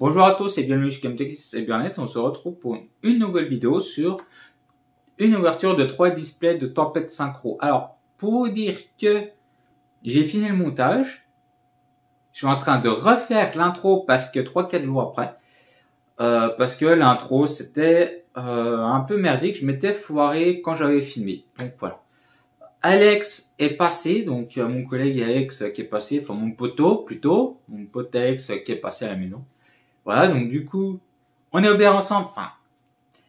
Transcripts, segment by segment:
Bonjour à tous et bienvenue chez Camtech et Bien-être. On se retrouve pour une nouvelle vidéo sur une ouverture de 3 displays de Tempête Synchro. Alors, pour vous dire que j'ai fini le montage, je suis en train de refaire l'intro parce que 3-4 jours après, parce que l'intro c'était un peu merdique, je m'étais foiré quand j'avais filmé. Donc voilà. Alex est passé, donc mon collègue Alex qui est passé, enfin mon poteau plutôt, mon pote Alex qui est passé à la maison. Voilà, donc du coup, on est ouvert ensemble, enfin,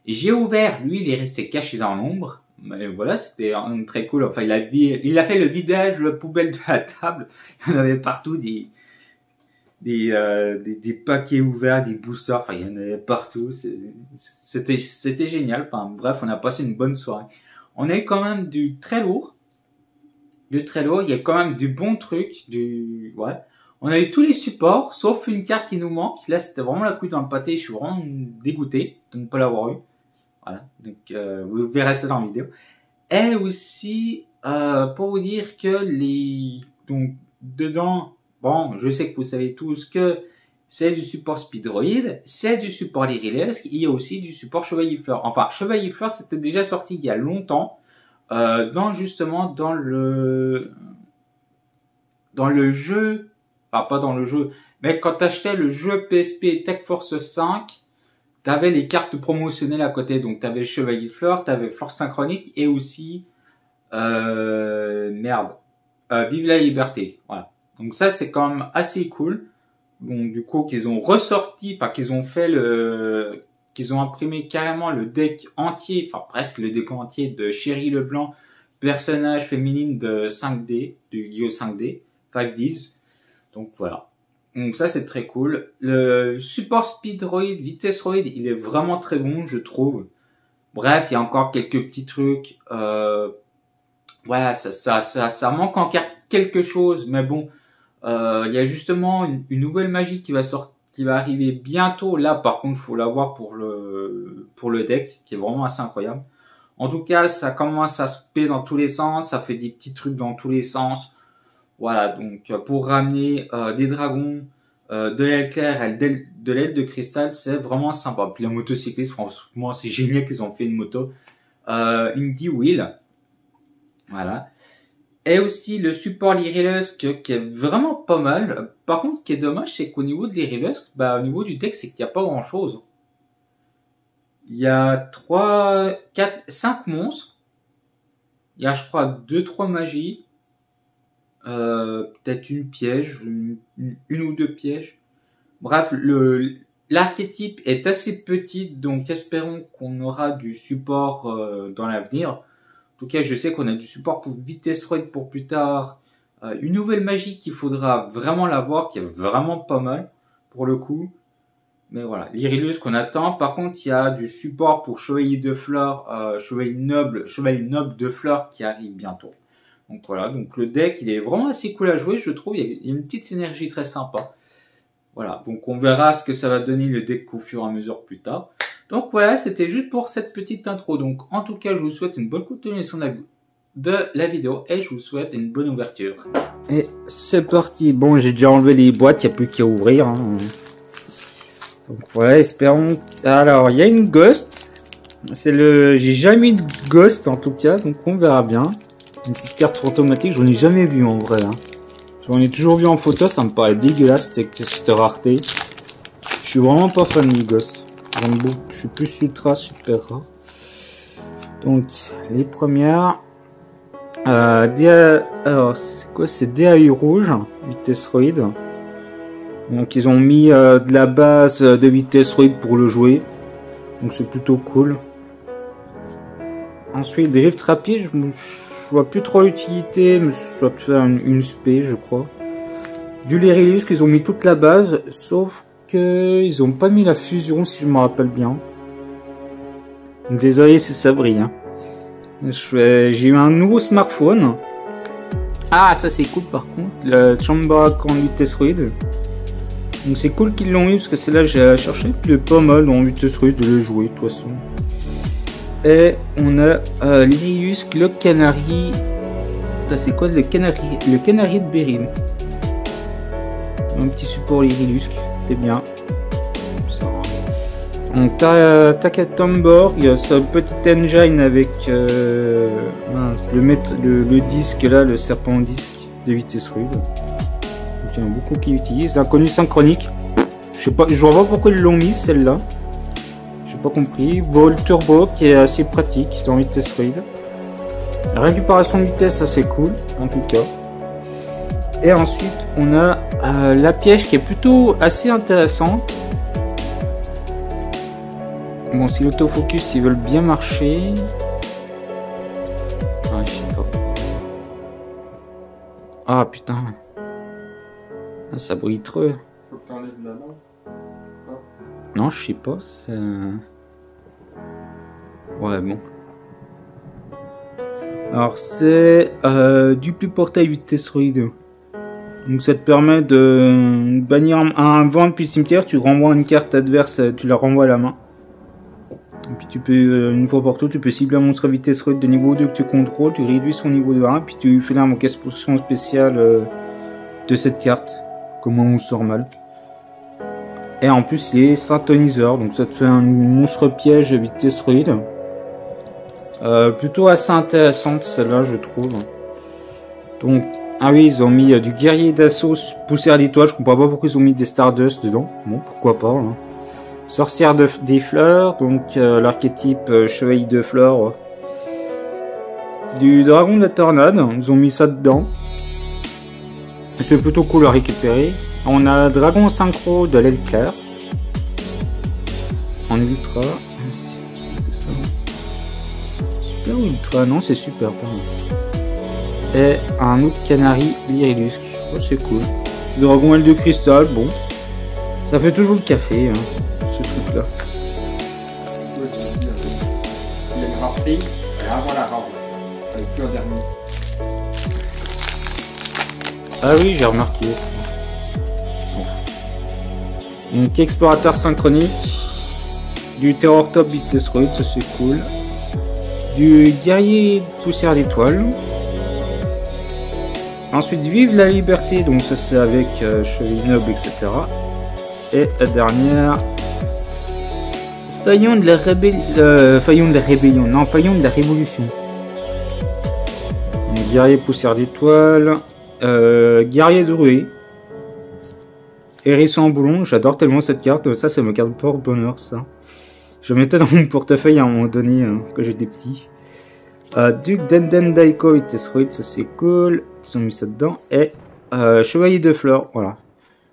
j'ai ouvert, lui il est resté caché dans l'ombre, mais voilà, c'était très cool, enfin il a fait le vidage poubelle de la table, il y en avait partout des paquets ouverts, des boosters, enfin il y en avait partout, c'était génial, enfin bref, on a passé une bonne soirée. On a eu quand même du très lourd, il y a quand même du bon truc, ouais. On a eu tous les supports, sauf une carte qui nous manque. Là, c'était vraiment la couille dans le pâté. Je suis vraiment dégoûté de ne pas l'avoir eu. Voilà. Donc, vous verrez ça dans la vidéo. Et aussi, pour vous dire que donc, dedans, bon, je sais que vous savez tous que c'est du support Speedroid, c'est du support Lyrilusc, il y a aussi du support Chevalier Fleur. Enfin, Chevalier Fleur, c'était déjà sorti il y a longtemps, justement, dans le jeu, enfin pas dans le jeu, mais quand tu achetais le jeu PSP Tech Force 5, tu avais les cartes promotionnelles à côté. Donc tu avais Chevalier de Fleur, tu avais Force Synchronique et aussi Vive la Liberté. Voilà. Donc ça c'est quand même assez cool. Donc du coup qu'ils ont ressorti, enfin qu'ils ont fait qu'ils ont imprimé carrément le deck entier, enfin presque le deck entier de Chéri Leblanc, personnage féminine de 5D, de Yu-Gi-Oh 5D, 5Ds. Donc voilà. Donc ça c'est très cool. Le support Speedroid, Vitesseroid, il est vraiment très bon, je trouve. Bref, il y a encore quelques petits trucs. Voilà, ça manque encore quelque chose, mais bon. Il y a justement une nouvelle magie qui va arriver bientôt. Là, par contre, faut l'avoir pour le deck, qui est vraiment assez incroyable. En tout cas, ça commence à se payer dans tous les sens, ça fait des petits trucs dans tous les sens. Voilà, donc pour ramener des dragons, de l'aile claire et de l'aile de cristal, c'est vraiment sympa. Puis la motocycliste, franchement, c'est génial qu'ils ont fait une moto. Indie Wheel. Voilà. Et aussi le support Lyrilusc qui est vraiment pas mal. Par contre, ce qui est dommage, c'est qu'au niveau de Lyrilusc, au niveau du deck, c'est qu'il n'y a pas grand chose. Il y a 3, 4, 5 monstres. Il y a, je crois, 2-3 magies. Peut-être une piège, une ou deux pièges. Bref, l'archétype est assez petit, donc espérons qu'on aura du support dans l'avenir. En tout cas, je sais qu'on a du support pour Vitesseroid pour plus tard. Une nouvelle magie qu'il faudra vraiment l'avoir, qui est vraiment pas mal pour le coup. Mais voilà, Lyrilusc qu'on attend. Par contre, il y a du support pour Chevalier de Fleur, Chevalier noble de Fleur qui arrive bientôt. Donc voilà, donc le deck, il est vraiment assez cool à jouer, je trouve. Il y a une petite synergie très sympa. Voilà, donc on verra ce que ça va donner le deck au fur et à mesure plus tard. Donc voilà, c'était juste pour cette petite intro. Donc en tout cas, je vous souhaite une bonne continuation de la vidéo et je vous souhaite une bonne ouverture. Et c'est parti. Bon, j'ai déjà enlevé les boîtes, il n'y a plus qu'à ouvrir. Hein. Donc voilà, espérons. Alors, il y a une Ghost. J'ai jamais eu de Ghost en tout cas, donc on verra bien. Une petite carte automatique, j'en ai jamais vu en vrai. Hein. J'en ai toujours vu en photo, ça me paraît dégueulasse cette rareté. Je suis vraiment pas fan du Ghost. J'aime beaucoup, je suis plus super rare. Donc, les premières. Alors, c'est quoi? C'est DAU rouge, Vitesseroid. Donc, ils ont mis de la base de Vitesseroid pour le jouer. Donc, c'est plutôt cool. Ensuite, Drift rapide, je vois plus trop l'utilité, mais ça peut faire une spé, je crois. Du Lyrilusc, ils ont mis toute la base, sauf que ils ont pas mis la fusion, si je me rappelle bien. Désolé si ça brille. Hein. J'ai eu un nouveau smartphone. Ah, ça c'est cool par contre, le Chambara Grand Vitesseroid. Donc c'est cool qu'ils l'ont eu, parce que c'est là que j'ai cherché. Puis pas mal en Vitesseroid de le jouer, de toute façon. Et on a Lyrilusc, le canari. C'est quoi le canari de Béryl. Un petit support Lyrilusc, c'est bien. ça. Donc t'as Tomborg, il y a ce petit engine avec mince, le disque là, le serpent disque de vitesse rude. Donc il y en a beaucoup qui utilisent. Inconnu synchronique. Je sais pas, je vois pas pourquoi ils l'ont mis celle-là. J'ai pas compris. Vol turbo qui est assez pratique dans vitesse rude. Récupération de vitesse, ça c'est cool en tout cas. Et ensuite on a la piège qui est plutôt assez intéressante. Bon, si l'autofocus ils veulent bien marcher. Ah, je sais pas. Ah putain. Ah, ça brille trop. Faut que t'enlèves la lampe. Non, je sais pas. Ouais, bon. Alors, c'est du plus portail vitesse rude. Donc, ça te permet de bannir un vent depuis le cimetière. Tu renvoies une carte adverse, tu la renvoies à la main. Et puis tu peux, une fois partout, tu peux cibler un monstre à vitesse rude de niveau 2 que tu contrôles, tu réduis son niveau de 1, puis tu fais l'invocation spéciale de cette carte, comme un monstre normal. Et en plus, il est synthoniseur, donc ça te fait un monstre piège à vitesse rude. Plutôt assez intéressante celle-là, je trouve. Donc, ah oui, ils ont mis du guerrier d'assaut poussière d'étoile, je comprends pas pourquoi ils ont mis des Stardust dedans. Bon, pourquoi pas, hein. Sorcière des fleurs, donc l'archétype chevalier de fleurs. Du dragon de la tornade, ils ont mis ça dedans. C'est plutôt cool à récupérer. On a dragon synchro de l'aile claire. En ultra. C'est ça. Super ou ultra? Non, c'est super, pardon. Et un autre canari lyrilusque. Oh, c'est cool. Dragon aile de cristal, bon. Ça fait toujours le café, hein. Ce truc là. Ouais, s'il y a une rareté, avant la rare, avec plus un dernier. Ah oui, j'ai remarqué ça. Donc explorateur synchronique, du terror top vitesse rude, ça c'est cool. Du guerrier poussière d'étoile. Ensuite vive la liberté, donc ça c'est avec chevalier noble, etc. Et la dernière, faillon de la rébellion, non, faillon de la révolution. Donc, guerrier poussière d'étoile, guerrier de ruée, hérisson en boulon, j'adore tellement cette carte, ça c'est ma carte porte-bonheur ça. Je mettais dans mon portefeuille à un moment donné quand j'étais petit. Duc Denden Daiko vitesse rude, ça c'est cool, ils ont mis ça dedans. Et chevalier de fleurs, voilà.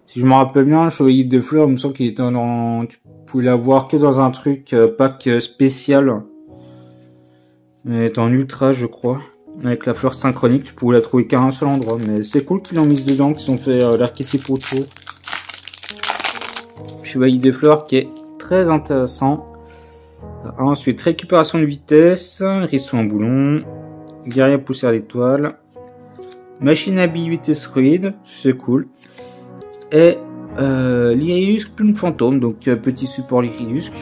Si je me rappelle bien, chevalier de fleurs, il me semble qu'il était dans... Tu pouvais l'avoir que dans un truc pack spécial. Il est en ultra, je crois. Avec la fleur synchronique, tu pouvais la trouver qu'à un seul endroit. Mais c'est cool qu'ils l'ont mise dedans, qu'ils ont fait l'archétype autour. Chevalier des fleurs qui est très intéressant. Ensuite, récupération de vitesse, hérisson en boulon, guerrier poussière d'étoile, machine à billes vitesse rude, c'est cool. Et l'Irilusque plume fantôme, donc petit support l'Irilusque.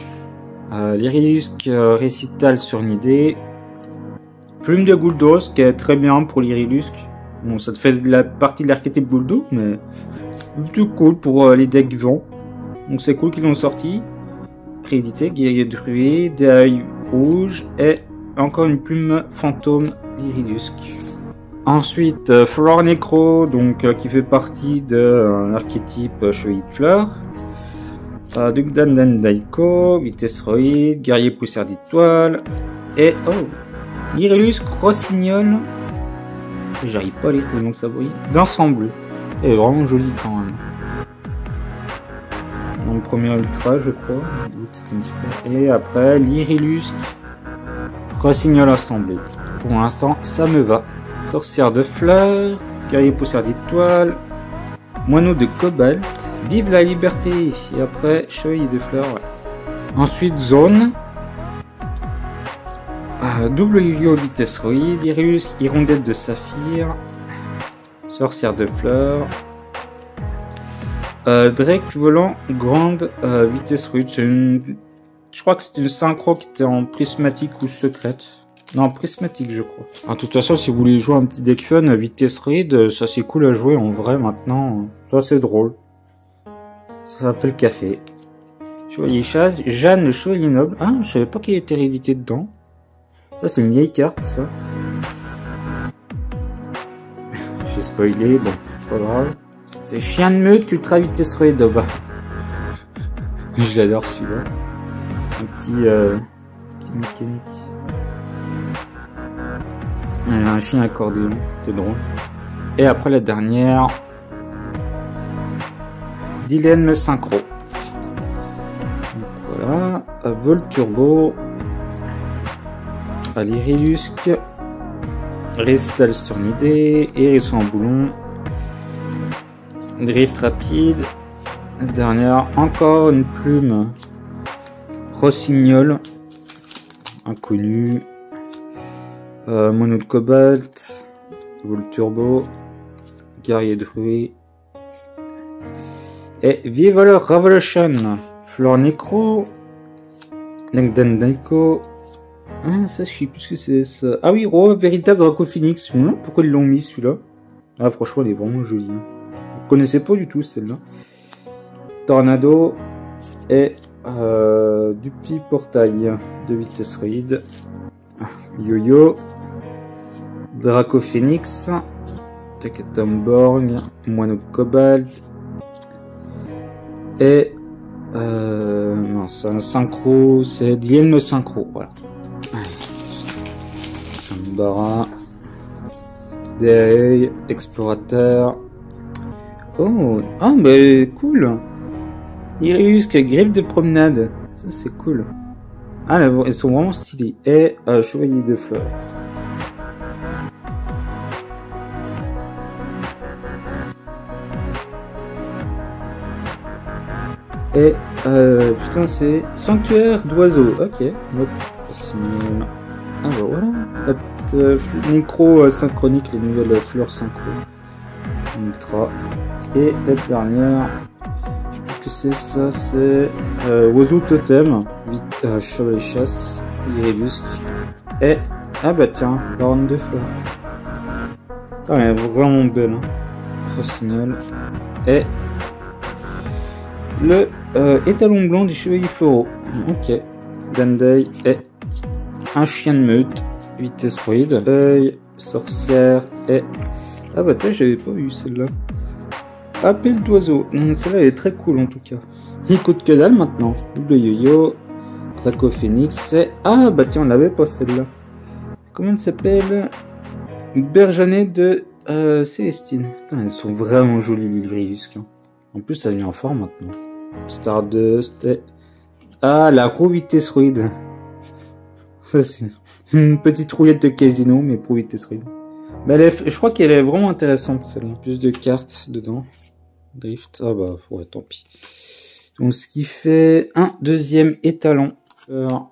L'Irilusque récital sur une idée. Plume de Gouldos qui est très bien pour l'Irilusque. Bon, ça te fait de la partie de l'archétype Gouldo, mais plutôt cool pour les decks vents. Donc c'est cool qu'ils l'ont sorti. Réédité, guerrier de ruée, des œils rouges et encore une plume fantôme l'Irilusque. Ensuite, Flore Necro, donc qui fait partie de l'archétype chevalier de fleurs. Duc Denden Daiko, vitesse ruide, guerrier poussière d'étoile. Et oh, Irilus Rossignol. J'arrive pas à lire tellement que ça brille. D'ensemble. Et vraiment joli quand même. Donc premier ultra, je crois. Et après, l'Irilus Rossignol assemblé. Pour l'instant, ça me va. Sorcière de fleurs, guerrier poussière d'étoile, moineau de cobalt, vive la liberté, et après chevalier de fleurs. Ouais. Ensuite zone, double Yu-Gi-Oh vitesse ruide, Irilus hirondelle de saphir, sorcière de fleurs, Drake volant grande vitesse rude. C'est une, je crois que c'est une synchro qui était en prismatique ou secrète. Non, prismatique, je crois. De toute façon, si vous voulez jouer un petit deck fun, vitesse rude, ça c'est cool à jouer en vrai maintenant. Ça c'est drôle. Ça fait le café. Chevalier chasse, Jeanne le chevalier noble. Ah, je savais pas qu'il y avait hérédité dedans. Ça, c'est une vieille carte, ça. J'ai spoilé, bon, c'est pas grave. C'est chien de meute, ultra vitesse raid. Bah. Je l'adore celui-là. Un petit mécanique. Il y a un chien accordéon, c'est drôle. Et après la dernière, Dylan le synchro. Donc voilà, à vol turbo, à l'Irilusque, Récital Sturnidé, Hérisson en boulon, Drift rapide. La dernière, encore une plume, Rossignol, inconnu, Mono de Cobalt, Vol turbo, Guerrier druide. Et Viva la Revolution, Flore Necro, Langdon Daiko. Ah, ça, je sais plus ce que c'est ça. Ah oui, Roi véritable Draco Phoenix. Pourquoi ils l'ont mis celui-là? Ah, franchement, elle est vraiment jolie. Vous connaissez pas du tout celle-là. Tornado et du petit portail de vitesse raid. Yo-yo, Draco Phoenix, Takatomborg, Moineau de Cobalt. Et non, c'est un synchro, c'est Lielme synchro, voilà. Chambara, Day, Explorateur. Oh, ah bah cool. Irilusque, grippe de promenade, ça c'est cool. Ah là, elles sont vraiment stylées. Et Chevalier de fleurs. Et putain, c'est Sanctuaire d'oiseaux. Ok. Hop. Ah bah voilà. La petite nécro synchronique, les nouvelles fleurs synchro. Ultra. Et la dernière. Je sais plus que c'est ça. C'est oiseau totem. Chevalier chasse. Irilusque. Et ah bah tiens, la ronde de fleurs. Ah, elle est vraiment belle. Hein. Rossignol. Et le étalon blanc des chevaliers floraux. Ok. Dandai et un chien de meute. Vitesse raid. Œil, sorcière et... Ah bah tiens, j'avais pas vu celle-là. Appel d'oiseau. Celle-là elle est très cool en tout cas. Il coûte que dalle maintenant. Double yo-yo. Draco Phoenix et... Ah bah tiens, on l'avait pas celle-là. Comment elle s'appelle? Berjanet de Célestine. Putain, elles sont vraiment jolies les Irilusques. En plus, ça vient en forme maintenant. Stardust et... Ah, la roue vitesse raid. Ça, c'est une petite roulette de casino, mais pour vitesse raid. Mais je crois qu'elle est vraiment intéressante, celle-là. Plus de cartes dedans. Drift. Ah bah, ouais, tant pis. Donc, ce qui fait un deuxième étalon. Alors...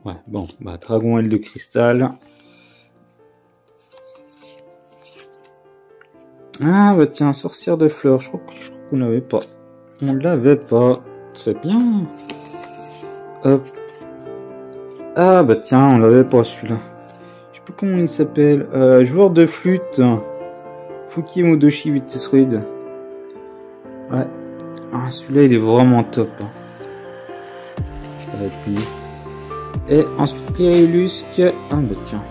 Ouais, bon, bah, dragon aile de cristal. Ah bah tiens, sorcière de fleurs, je crois qu'on l'avait pas. On l'avait pas, c'est bien. Hop. Ah bah tiens, on l'avait pas celui-là. Je sais plus comment il s'appelle. Joueur de flûte. Fuki Modoshi vitesse raid. Ouais. Ah celui-là il est vraiment top. Ça va être lui. Et ensuite Irilusque. Ah bah tiens,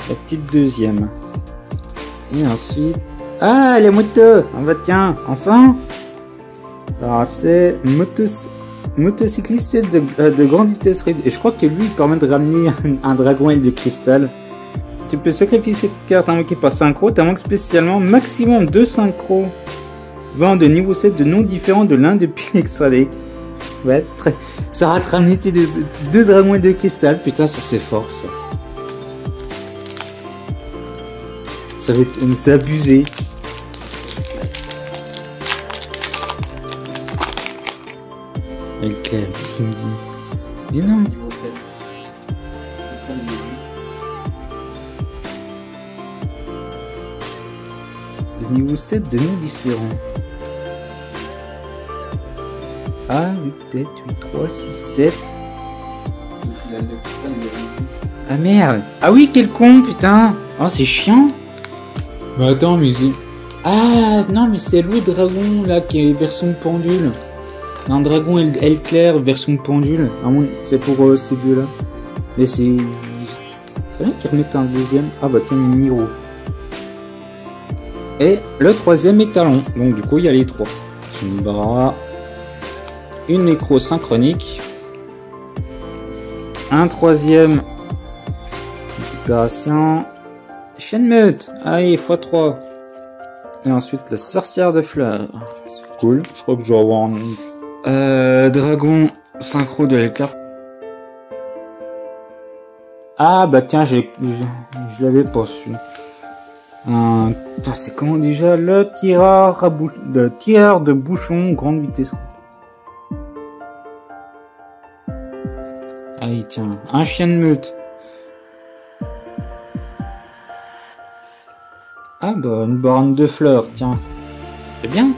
la petite deuxième. Et ensuite... Ah, les motos! Ah bah tiens, enfin! Alors c'est motocycliste de grande vitesse raid. Et je crois que lui il permet de ramener un dragon aile de cristal. Tu peux sacrifier cette carte invoquée par synchro. T'invoques spécialement maximum 2 synchros. 20 de niveau 7 de noms différents de l'un depuis l'extra deck. Ouais, c'est très... Ça va te ramener tes deux dragons aile de cristal. Putain, ça c'est fort ça. Ça va être... C'est abusé. Elle claire, qu'est-ce qu'il me dit? Mais non. Niveau 7. Cristal niveau 8. De niveau 7 de noms différents. Ah, 8, 7, 8, 3, 6, 7. Ah merde. Ah oui, quel con, putain. Oh, c'est chiant. Mais attends, mais c'est... Ah, non, mais c'est le dragon, là, qui est version pendule. un dragon aile claire version pendule. C'est pour ces deux-là. Mais c'est... C'est bien qu'ils remettent un deuxième. Ah bah tiens, une Niro. Et le troisième est talon. Donc du coup, il y a les trois. Une bras. Une nécro synchronique. Un troisième. Récupération. Shenmue. Allez, x3. Et ensuite, la sorcière de fleurs. C'est cool. Je crois que je vais avoir un... dragon synchro de l'éclair. Ah bah tiens, je l'avais pas su. C'est comment déjà? Le tireur de bouchon grande vitesse. Allez tiens, un chien de meute. Ah bah une borne de fleurs, tiens. C'est bien.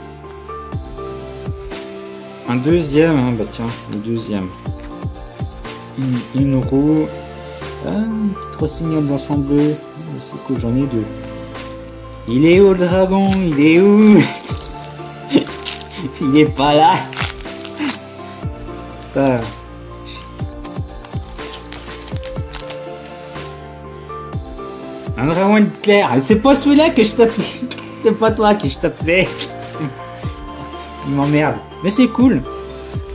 Un deuxième, hein, bah tiens, le deuxième. Une roue. Ah, 3 signaux d'ensemble. C'est cool, j'en ai 2. Il est où le dragon? Il est où? Il est pas là. Putain. Un dragon éclair. C'est pas celui-là que je t'appelais. C'est pas toi que je t'appelais. Il m'emmerde. Mais c'est cool.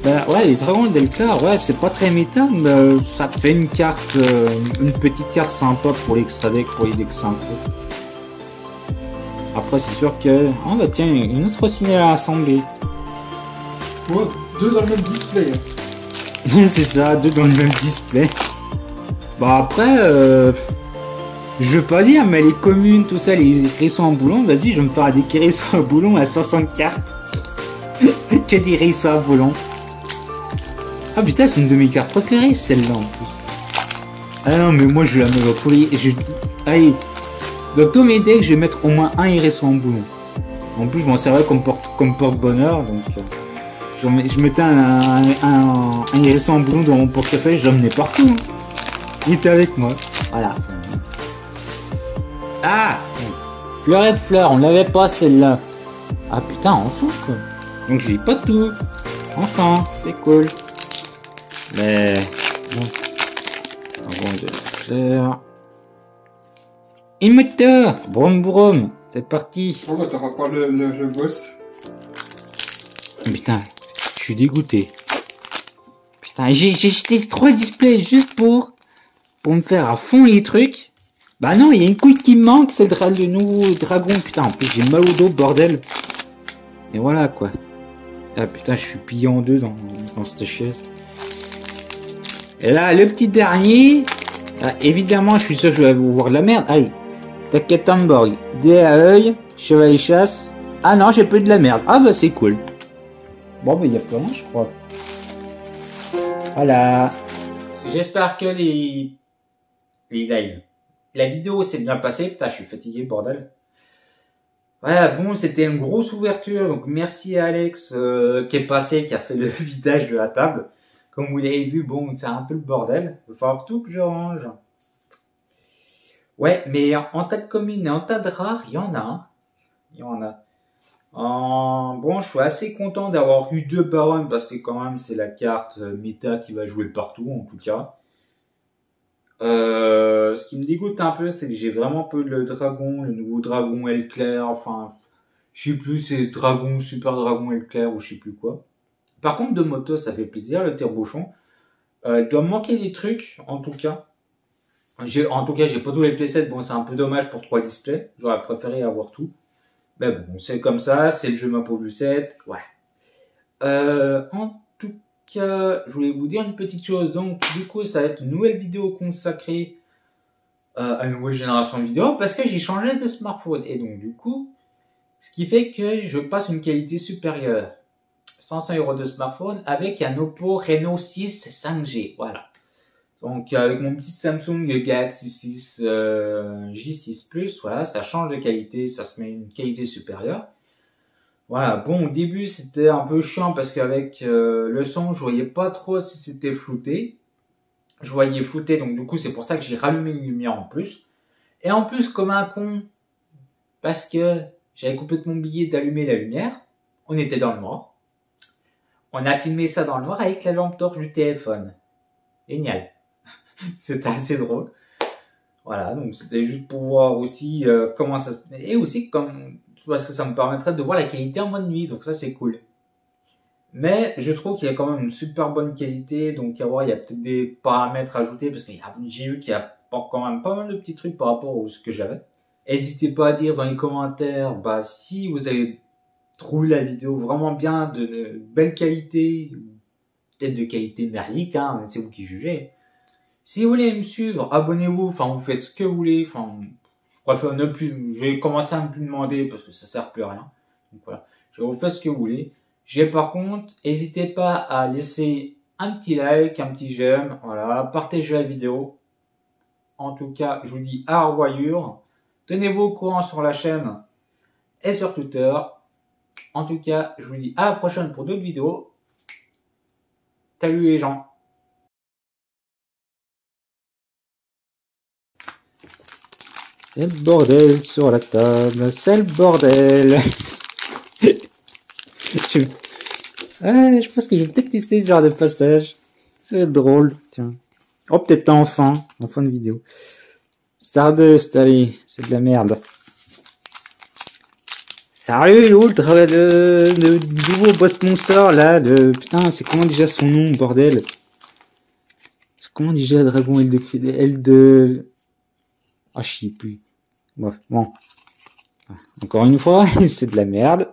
Bah ouais, les dragons d'éclair, ouais, c'est pas très méta, mais ça te fait une carte, une petite carte sympa pour l'extra deck, pour les decks simples. Après, c'est sûr que... Oh bah tiens, une autre signal à assembler. Ouais, 2 dans le même display. C'est ça, 2 dans le même display. Bah après, je veux pas dire, mais les communes, tout ça, les hérissons en boulon, vas-y, je vais me faire des hérissons en boulon à 60 cartes. Que des hérissons à boulon. Ah putain, c'est une de mes cartes préférées, celle-là en plus. Ah non, mais moi je la mets dans tous les... Allez, dans tous mes decks, je vais mettre au moins un hérisson en boulon. En plus, je m'en servais comme porte-bonheur, donc... je mettais un hérisson en boulon dans mon portefeuille, je l'emmenais partout. Il était avec moi. Voilà. Ah, fleuret de fleurs, on l'avait pas celle-là. Ah putain, enfin quoi. Donc j'ai pas tout. Enfin, c'est cool. Mais bon. Une moteur. Brom brom. C'est parti. Oh bah t'auras pas le boss. Putain, je suis dégoûté. Putain, j'ai jeté 3 displays juste pour me faire à fond les trucs. Bah non, il y a une couille qui me manque, c'est le nouveau dragon. Putain, en plus j'ai mal au dos, bordel. Et voilà quoi. Ah putain, je suis plié en deux dans cette chaise. Et là, le petit dernier. Ah, évidemment, je suis sûr que je vais vous voir de la merde. Allez, Taketamborg, dé à œil, cheval et chasse. Ah non, j'ai plus de la merde. Ah bah c'est cool. Bon bah il y a plus rien, je crois. Voilà. J'espère que les lives. La vidéo s'est bien passée. Putain, je suis fatigué, bordel. Voilà, bon, c'était une grosse ouverture. Donc merci à Alex qui est passé, qui a fait le vidage de la table. Comme vous l'avez vu, bon, c'est un peu le bordel. Il va falloir tout que je range. Ouais, mais en tas de communes et en tas de rares, il y en a. Hein. Il y en a. Bon, je suis assez content d'avoir eu 2 barons parce que quand même, c'est la carte méta qui va jouer partout, en tout cas. Ce qui me dégoûte un peu, c'est que j'ai vraiment peu le dragon, le nouveau dragon aile claire, enfin, je sais plus, c'est dragon, super dragon aile claire ou je sais plus quoi. Par contre, de moto, ça fait plaisir, le tire-bouchon. Il doit me manquer des trucs, en tout cas. J'ai pas tous les playsets, bon, c'est un peu dommage pour 3 displays. J'aurais préféré avoir tout. Mais bon, c'est comme ça, c'est le jeu m'a pour 7, ouais. En tout cas, je voulais vous dire une petite chose. Donc, du coup, ça va être une nouvelle vidéo consacrée à une nouvelle génération de vidéos parce que j'ai changé de smartphone. Et donc, du coup, ce qui fait que je passe une qualité supérieure. 500 € de smartphone avec un Oppo Reno 6 5G. Voilà. Donc, avec mon petit Samsung Galaxy 6 J6 Plus, voilà, ça change de qualité, ça se met une qualité supérieure. Voilà, bon, au début, c'était un peu chiant parce qu'avec le son, je voyais pas trop si c'était flouté. Je voyais flouté, donc du coup, c'est pour ça que j'ai rallumé une lumière en plus. Et en plus, comme un con, parce que j'avais complètement oublié d'allumer la lumière, on était dans le noir. On a filmé ça dans le noir avec la lampe torche du téléphone. Génial. C'était assez drôle. Voilà, donc c'était juste pour voir aussi comment ça se... Et aussi comme... parce que ça me permettrait de voir la qualité en mode nuit, donc ça c'est cool. Mais je trouve qu'il y a quand même une super bonne qualité, donc à voir, il y a peut-être des paramètres à ajouter, parce que j'ai vu qu'il y a quand même pas mal de petits trucs par rapport à ce que j'avais. N'hésitez pas à dire dans les commentaires, bah si vous avez trouvé la vidéo vraiment bien, de belle qualité, peut-être de qualité merdique, hein, c'est vous qui jugez. Si vous voulez me suivre, abonnez-vous, enfin vous faites ce que vous voulez, enfin je préfère ne plus, je vais commencer à me plus demander parce que ça sert plus à rien. Donc voilà, je vous fais ce que vous voulez. Par contre, n'hésitez pas à laisser un petit like, un petit j'aime, voilà, partagez la vidéo. En tout cas, je vous dis à revoyure. Tenez-vous au courant sur la chaîne et sur Twitter. En tout cas, je vous dis à la prochaine pour d'autres vidéos. Salut les gens. C'est le bordel sur la table, c'est le bordel. Je pense que je vais peut-être tester ce genre de passage. Ça va être drôle, tiens. Oh, peut-être en fin de vidéo. Stardust, allez, c'est de la merde. Salut, l'autre, le nouveau boss sponsor, là, putain, c'est comment déjà son nom, bordel? Comment déjà Dragon L de... Ah, je sais plus. Bref, bon. Encore une fois, c'est de la merde.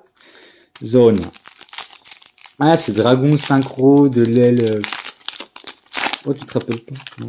Zone. Ah, c'est Dragon Synchro de l'aile... Oh, tu te rappelles pas? Non.